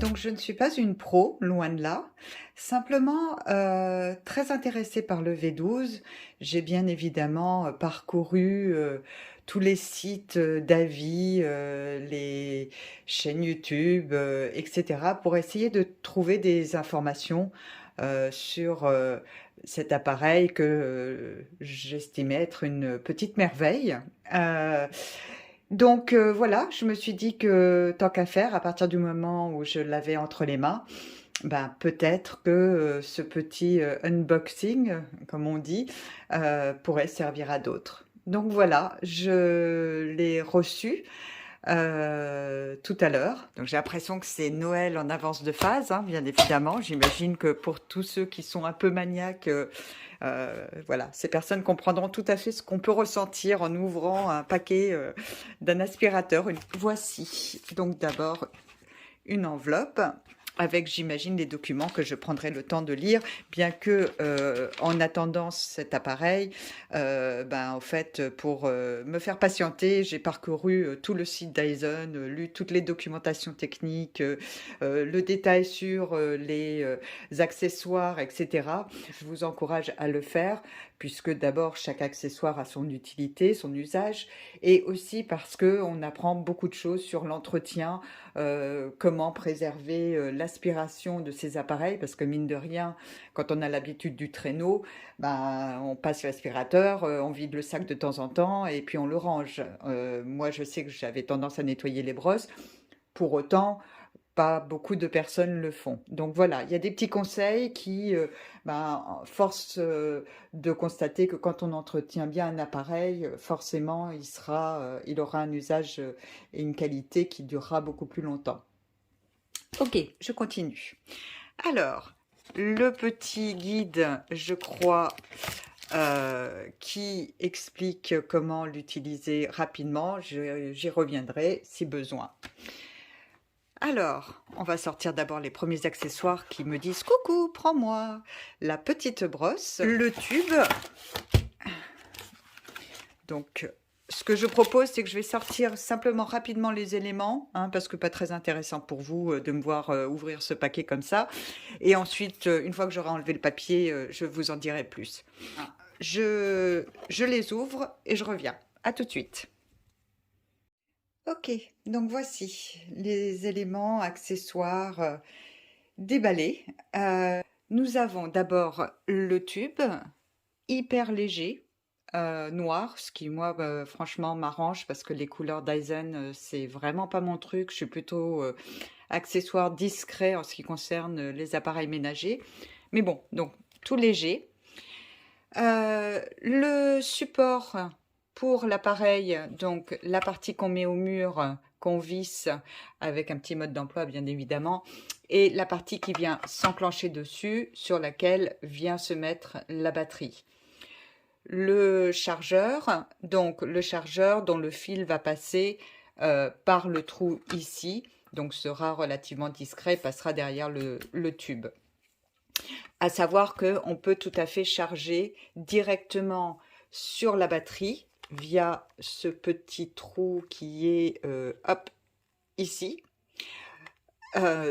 Donc je ne suis pas une pro, loin de là. Simplement, très intéressée par le V12. J'ai bien évidemment, parcouru, tous les sites, d'avis, les chaînes YouTube, et cetera, pour essayer de trouver des informations, sur, cet appareil que, j'estimais être une petite merveille. Heu donc voilà, je me suis dit que tant qu'à faire, à partir du moment où je l'avais entre les mains, ben, peut-être que, ce petit, unboxing, comme on dit, pourrait servir à d'autres. Donc voilà, je l'ai reçu, tout à l'heure. Donc j'ai l'impression que c'est Noël en avance de phase, hein, bien évidemment. J'imagine que pour tous ceux qui sont un peu maniaques, voilà, ces personnes comprendront tout à fait ce qu'on peut ressentir en ouvrant un paquet, d'un aspirateur. Voici donc d'abord une enveloppe avec, j'imagine, les documents que je prendrai le temps de lire, bien que, en attendant cet appareil, ben, en fait, pour, me faire patienter, j'ai parcouru, tout le site Dyson, lu toutes les documentations techniques, le détail sur, les, accessoires et cetera. Je vous encourage à le faire puisque d'abord chaque accessoire a son utilité, son usage et aussi parce qu'on apprend beaucoup de choses sur l'entretien, comment préserver, l'aspiration de ces appareils parce que mine de rien, quand on a l'habitude du traîneau, ben, on passe l'aspirateur, on vide le sac de temps en temps et puis on le range. Moi, je sais que j'avais tendance à nettoyer les brosses. Pour autant, pas beaucoup de personnes le font. Donc voilà, il y a des petits conseils qui, ben, forcent, de constater que quand on entretient bien un appareil, forcément, il aura un usage, et une qualité qui durera beaucoup plus longtemps. Ok, je continue. Alors, le petit guide, je crois, qui explique comment l'utiliser rapidement. J'y reviendrai si besoin. Alors, on va sortir d'abord les premiers accessoires qui me disent coucou, prends-moi. La petite brosse, le tube. Donc, ce que je propose, c'est que je vais sortir simplement rapidement les éléments, hein, parce que pas très intéressant pour vous de me voir ouvrir ce paquet comme ça. Et ensuite, une fois que j'aurai enlevé le papier, je vous en dirai plus. Je les ouvre et je reviens. À tout de suite. Ok, donc voici les éléments, accessoires déballés. Nous avons d'abord le tube, hyper léger, noir, ce qui moi, franchement m'arrange parce que les couleurs Dyson, c'est vraiment pas mon truc. Je suis plutôt, accessoire discret en ce qui concerne, les appareils ménagers. Mais bon, donc tout léger. Le support pour l'appareil, donc la partie qu'on met au mur, qu'on visse avec un petit mode d'emploi bien évidemment, et la partie qui vient s'enclencher dessus, sur laquelle vient se mettre la batterie. Le chargeur, donc le chargeur dont le fil va passer par le trou ici, donc sera relativement discret, passera derrière le tube. À savoir qu'on peut tout à fait charger directement sur la batterie via ce petit trou qui est hop, ici.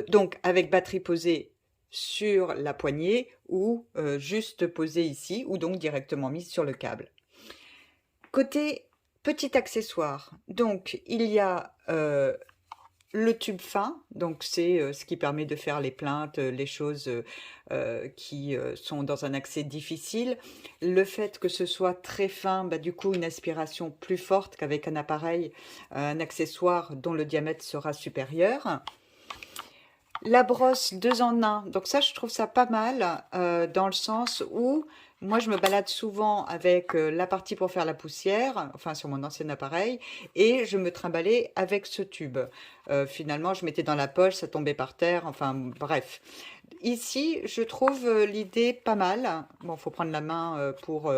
Donc avec batterie posée sur la poignée ou juste posée ici ou donc directement mise sur le câble. Côté petit accessoire, donc il y a le tube fin, donc c'est ce qui permet de faire les plaintes, les choses qui sont dans un accès difficile. Le fait que ce soit très fin, bah, du coup une aspiration plus forte qu'avec un appareil, un accessoire dont le diamètre sera supérieur. La brosse 2 en 1, donc ça je trouve ça pas mal dans le sens où moi je me balade souvent avec la partie pour faire la poussière, enfin sur mon ancien appareil, et je me trimballais avec ce tube. Finalement je mettais dans la poche, ça tombait par terre, enfin bref. Ici je trouve l'idée pas mal. Bon, faut prendre la main pour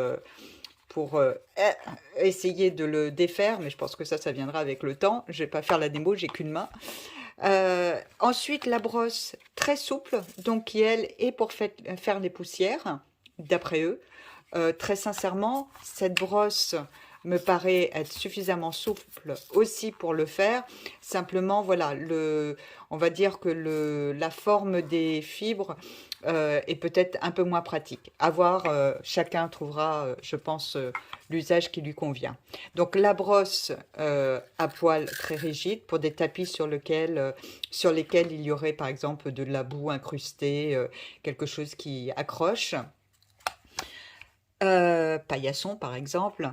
essayer de le défaire, mais je pense que ça viendra avec le temps. Je vais pas faire la démo, j'ai qu'une main. Ensuite, la brosse très souple, donc qui elle est pour faire les poussières, d'après eux. Très sincèrement, cette brosse me paraît être suffisamment souple aussi pour le faire. Simplement, voilà, on va dire que la forme des fibres est peut-être un peu moins pratique. À voir, chacun trouvera, je pense, l'usage qui lui convient. Donc la brosse à poils très rigide pour des tapis sur lesquels il y aurait par exemple de la boue incrustée, quelque chose qui accroche. Paillasson par exemple.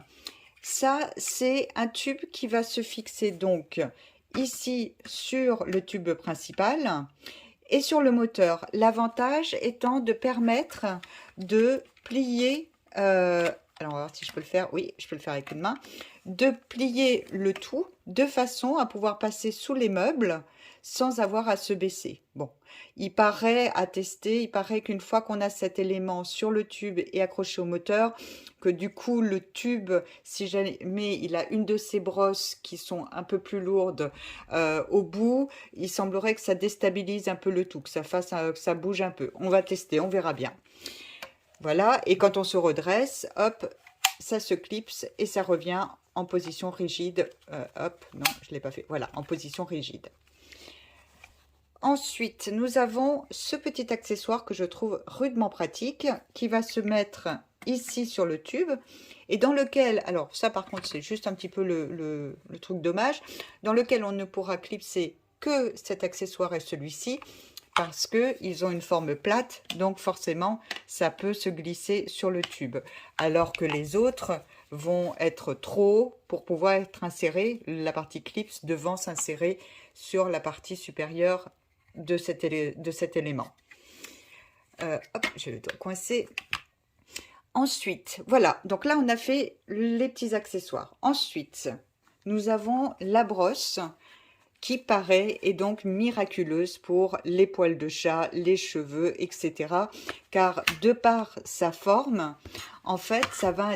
Ça, c'est un tube qui va se fixer donc ici sur le tube principal et sur le moteur. L'avantage étant de permettre de plier, alors on va voir si je peux le faire, oui, je peux le faire avec une main, de plier le tout de façon à pouvoir passer sous les meubles sans avoir à se baisser. Bon, il paraît à tester, il paraît qu'une fois qu'on a cet élément sur le tube et accroché au moteur, que du coup le tube, si jamais il a une de ces brosses qui sont un peu plus lourdes au bout, il semblerait que ça déstabilise un peu le tout, que ça fasse, que ça bouge un peu. On va tester, on verra bien. Voilà, et quand on se redresse, hop, ça se clipse et ça revient en position rigide. Hop, non, je ne l'ai pas fait. Voilà, en position rigide. Ensuite, nous avons ce petit accessoire que je trouve rudement pratique, qui va se mettre ici sur le tube, et dans lequel, alors ça par contre c'est juste un petit peu le truc dommage, dans lequel on ne pourra clipser que cet accessoire et celui-ci, parce qu'ils ont une forme plate, donc forcément ça peut se glisser sur le tube, alors que les autres vont être trop hauts pour pouvoir être insérés, la partie clips devant s'insérer sur la partie supérieure de cet élément. Hop, je vais le coincer. Ensuite, voilà, donc là on a fait les petits accessoires. Ensuite, nous avons la brosse qui paraît est donc miraculeuse pour les poils de chat, les cheveux, etc. Car de par sa forme, en fait, ça va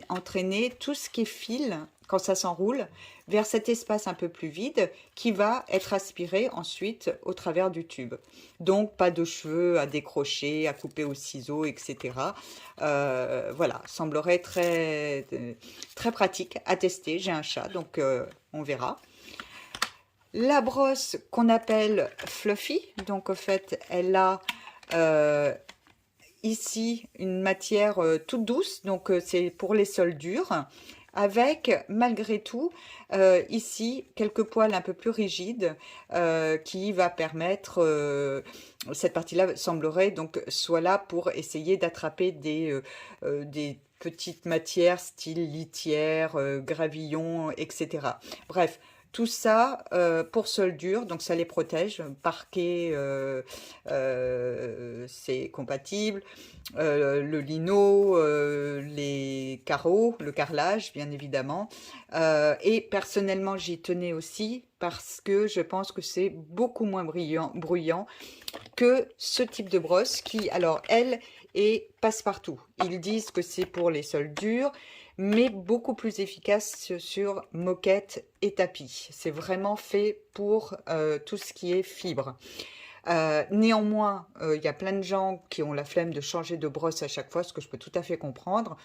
entraîner tout ce qui est fil, quand ça s'enroule, vers cet espace un peu plus vide qui va être aspiré ensuite au travers du tube. Donc, pas de cheveux à décrocher, à couper au ciseau, etc. Voilà, semblerait très, très pratique à tester. J'ai un chat, donc on verra. La brosse qu'on appelle Fluffy, donc en fait, elle a ici une matière toute douce, donc c'est pour les sols durs, avec malgré tout ici quelques poils un peu plus rigides qui va permettre, cette partie-là semblerait donc soit là pour essayer d'attraper des petites matières style litière, gravillon, etc. Bref, tout ça pour sol dur, donc ça les protège. Parquet, c'est compatible. Le lino, les carreaux, le carrelage, bien évidemment. Et personnellement, j'y tenais aussi parce que je pense que c'est beaucoup moins bruyant que ce type de brosse qui, alors, elle, est passe-partout. Ils disent que c'est pour les sols durs, mais beaucoup plus efficace sur moquette et tapis. C'est vraiment fait pour tout ce qui est fibre. Néanmoins, il y a plein de gens qui ont la flemme de changer de brosse à chaque fois, ce que je peux tout à fait comprendre.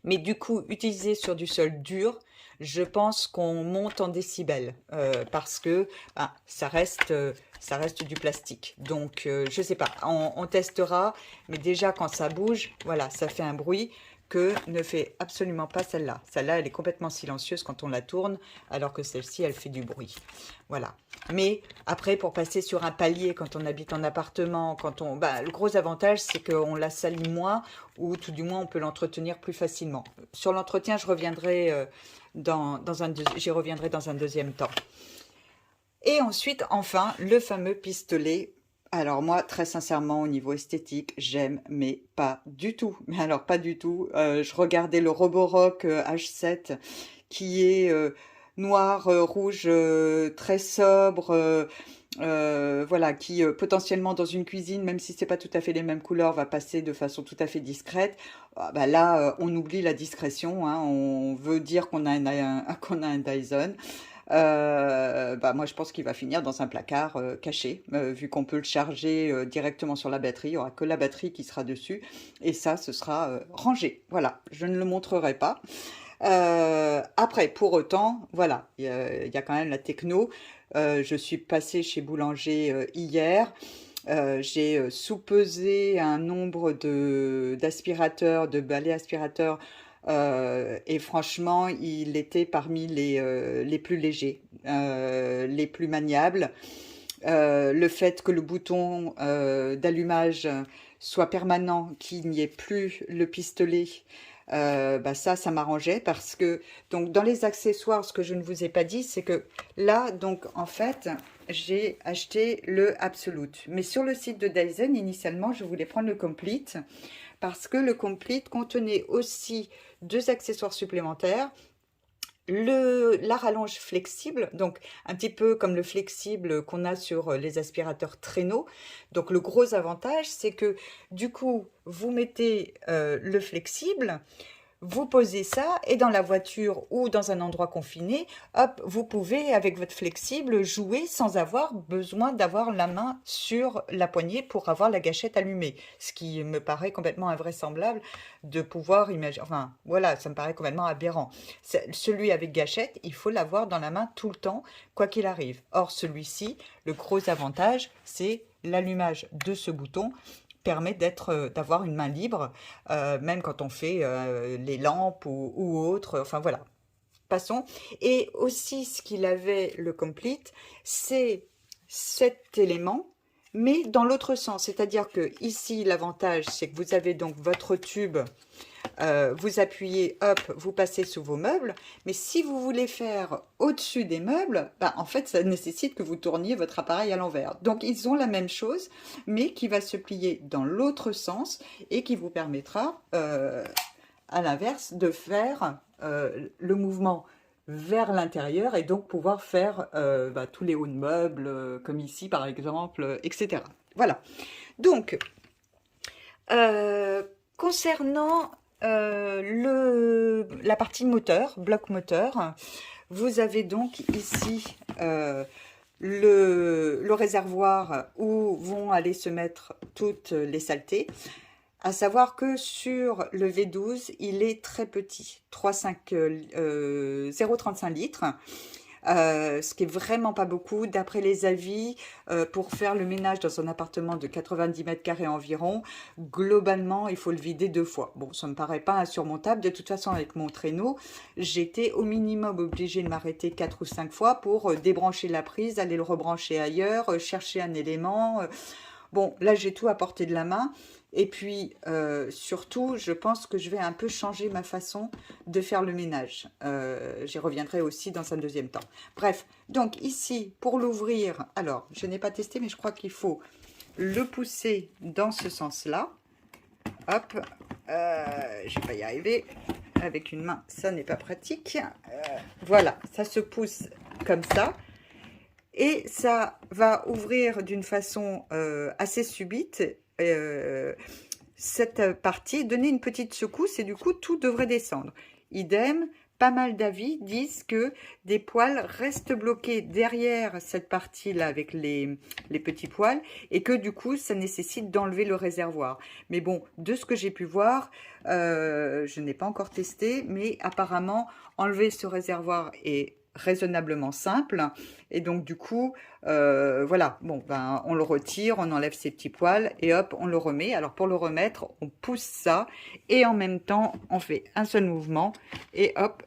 Mais du coup, utiliser sur du sol dur, je pense qu'on monte en décibels parce que ça reste du plastique. Donc, je sais pas, on testera, mais déjà quand ça bouge, voilà, ça fait un bruit que ne fait absolument pas celle-là. Celle-là, elle est complètement silencieuse quand on la tourne, alors que celle-ci, elle fait du bruit. Voilà. Mais après, pour passer sur un palier, quand on habite en appartement, le gros avantage, c'est qu'on la salit moins, ou tout du moins, on peut l'entretenir plus facilement. Sur l'entretien, j'y reviendrai dans un deuxième temps. Et ensuite, enfin, le fameux pistolet. Alors moi, très sincèrement, au niveau esthétique, j'aime, mais pas du tout. Mais alors pas du tout. Je regardais le Roborock H7 qui est noir, rouge, très sobre, voilà, qui potentiellement dans une cuisine, même si c'est pas tout à fait les mêmes couleurs, va passer de façon tout à fait discrète. Là, on oublie la discrétion, hein. On veut dire qu'on a qu'on a un Dyson. Moi, je pense qu'il va finir dans un placard caché, vu qu'on peut le charger directement sur la batterie. Il n'y aura que la batterie qui sera dessus. Et ça, ce sera rangé. Voilà, je ne le montrerai pas. Après, pour autant, voilà, il y a quand même la techno. Je suis passée chez Boulanger hier. J'ai sous-pesé un nombre d'aspirateurs, de balais aspirateurs, et franchement, il était parmi les plus légers, les plus maniables. Le fait que le bouton d'allumage soit permanent, qu'il n'y ait plus le pistolet, bah ça m'arrangeait parce que, donc dans les accessoires, ce que je ne vous ai pas dit, c'est que là, donc en fait, j'ai acheté le Absolute. Mais sur le site de Dyson, initialement, je voulais prendre le Complete parce que le Complete contenait aussi deux accessoires supplémentaires, la rallonge flexible, donc un petit peu comme le flexible qu'on a sur les aspirateurs traîneau. Donc le gros avantage, c'est que du coup, vous mettez le flexible, vous posez ça et dans la voiture ou dans un endroit confiné, hop, vous pouvez avec votre flexible jouer sans avoir besoin d'avoir la main sur la poignée pour avoir la gâchette allumée. Ce qui me paraît complètement invraisemblable de pouvoir imaginer. Enfin, voilà, ça me paraît complètement aberrant. Celui avec gâchette, il faut l'avoir dans la main tout le temps, quoi qu'il arrive. Or, celui-ci, le gros avantage, c'est l'allumage de ce bouton permet d'avoir une main libre, même quand on fait les lampes ou autres. Enfin voilà, passons. Et aussi, ce qu'il avait, le Complete, c'est cet élément, mais dans l'autre sens. C'est-à-dire que ici, l'avantage, c'est que vous avez donc votre tube, vous appuyez, hop, vous passez sous vos meubles. Mais si vous voulez faire au-dessus des meubles, bah, en fait, ça nécessite que vous tourniez votre appareil à l'envers. Donc, ils ont la même chose, mais qui va se plier dans l'autre sens et qui vous permettra, à l'inverse, de faire le mouvement vers l'intérieur et donc pouvoir faire bah, tous les hauts de meubles, comme ici par exemple, etc. Voilà. Donc, concernant la partie moteur, bloc moteur, vous avez donc ici le réservoir où vont aller se mettre toutes les saletés. À savoir que sur le V12, il est très petit, 0,35 litres. Ce qui est vraiment pas beaucoup. D'après les avis, pour faire le ménage dans un appartement de 90 mètres carrés environ, globalement, il faut le vider 2 fois. Bon, ça me paraît pas insurmontable. De toute façon, avec mon traîneau, j'étais au minimum obligée de m'arrêter 4 ou 5 fois pour débrancher la prise, aller le rebrancher ailleurs, chercher un élément. Bon, là, j'ai tout à portée de la main. Et puis, surtout, je pense que je vais un peu changer ma façon de faire le ménage. J'y reviendrai aussi dans un deuxième temps. Bref, donc ici, pour l'ouvrir, alors, je n'ai pas testé, mais je crois qu'il faut le pousser dans ce sens-là. Hop, je vais pas y arriver. Avec une main, ça n'est pas pratique. Voilà, ça se pousse comme ça. Et ça va ouvrir d'une façon assez subite cette partie, donner une petite secousse et du coup tout devrait descendre. Idem, pas mal d'avis disent que des poils restent bloqués derrière cette partie-là avec les petits poils et que du coup ça nécessite d'enlever le réservoir. Mais bon, de ce que j'ai pu voir, je n'ai pas encore testé, mais apparemment enlever ce réservoir est raisonnablement simple et donc du coup voilà, bon ben on le retire, on enlève ses petits poils et hop on le remet. Alors pour le remettre, on pousse ça et en même temps on fait un seul mouvement et hop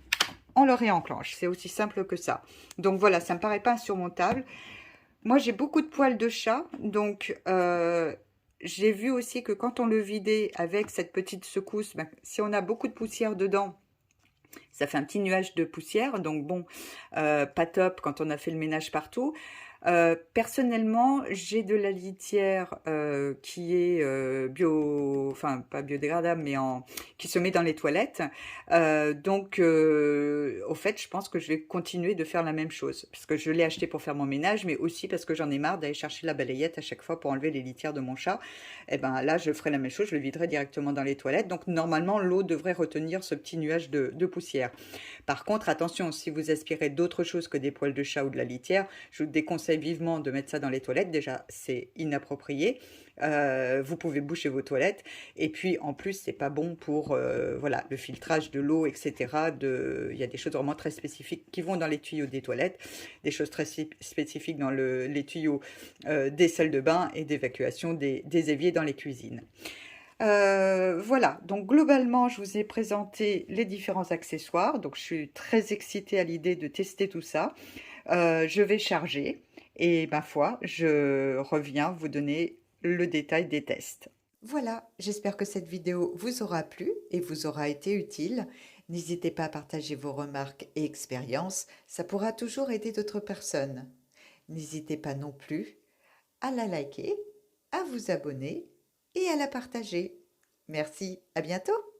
on le réenclenche. C'est aussi simple que ça. Donc voilà, ça me paraît pas insurmontable. Moi j'ai beaucoup de poils de chat, donc j'ai vu aussi que quand on le vidait avec cette petite secousse, ben, si on a beaucoup de poussière dedans, ça fait un petit nuage de poussière, donc bon, pas top quand on a fait le ménage partout. Personnellement, j'ai de la litière qui est enfin pas biodégradable, mais qui se met dans les toilettes. Donc, au fait, je pense que je vais continuer de faire la même chose, parce que je l'ai acheté pour faire mon ménage, mais aussi parce que j'en ai marre d'aller chercher la balayette à chaque fois pour enlever les litières de mon chat. Et ben là, je ferai la même chose, je le viderai directement dans les toilettes. Donc normalement, l'eau devrait retenir ce petit nuage de poussière. Par contre, attention, si vous aspirez d'autres choses que des poils de chat ou de la litière, je vous déconseille vivement de mettre ça dans les toilettes. Déjà, c'est inapproprié. Vous pouvez boucher vos toilettes et puis en plus c'est pas bon pour voilà, le filtrage de l'eau, etc. Il y a des choses vraiment très spécifiques qui vont dans les tuyaux des toilettes, des choses très spécifiques dans les tuyaux des salles de bain et d'évacuation des éviers dans les cuisines. Voilà, donc globalement, je vous ai présenté les différents accessoires. Donc, je suis très excitée à l'idée de tester tout ça. Je vais charger et ma foi, je reviens vous donner le détail des tests. Voilà, j'espère que cette vidéo vous aura plu et vous aura été utile. N'hésitez pas à partager vos remarques et expériences, ça pourra toujours aider d'autres personnes. N'hésitez pas non plus à la liker, à vous abonner et à la partager. Merci, à bientôt!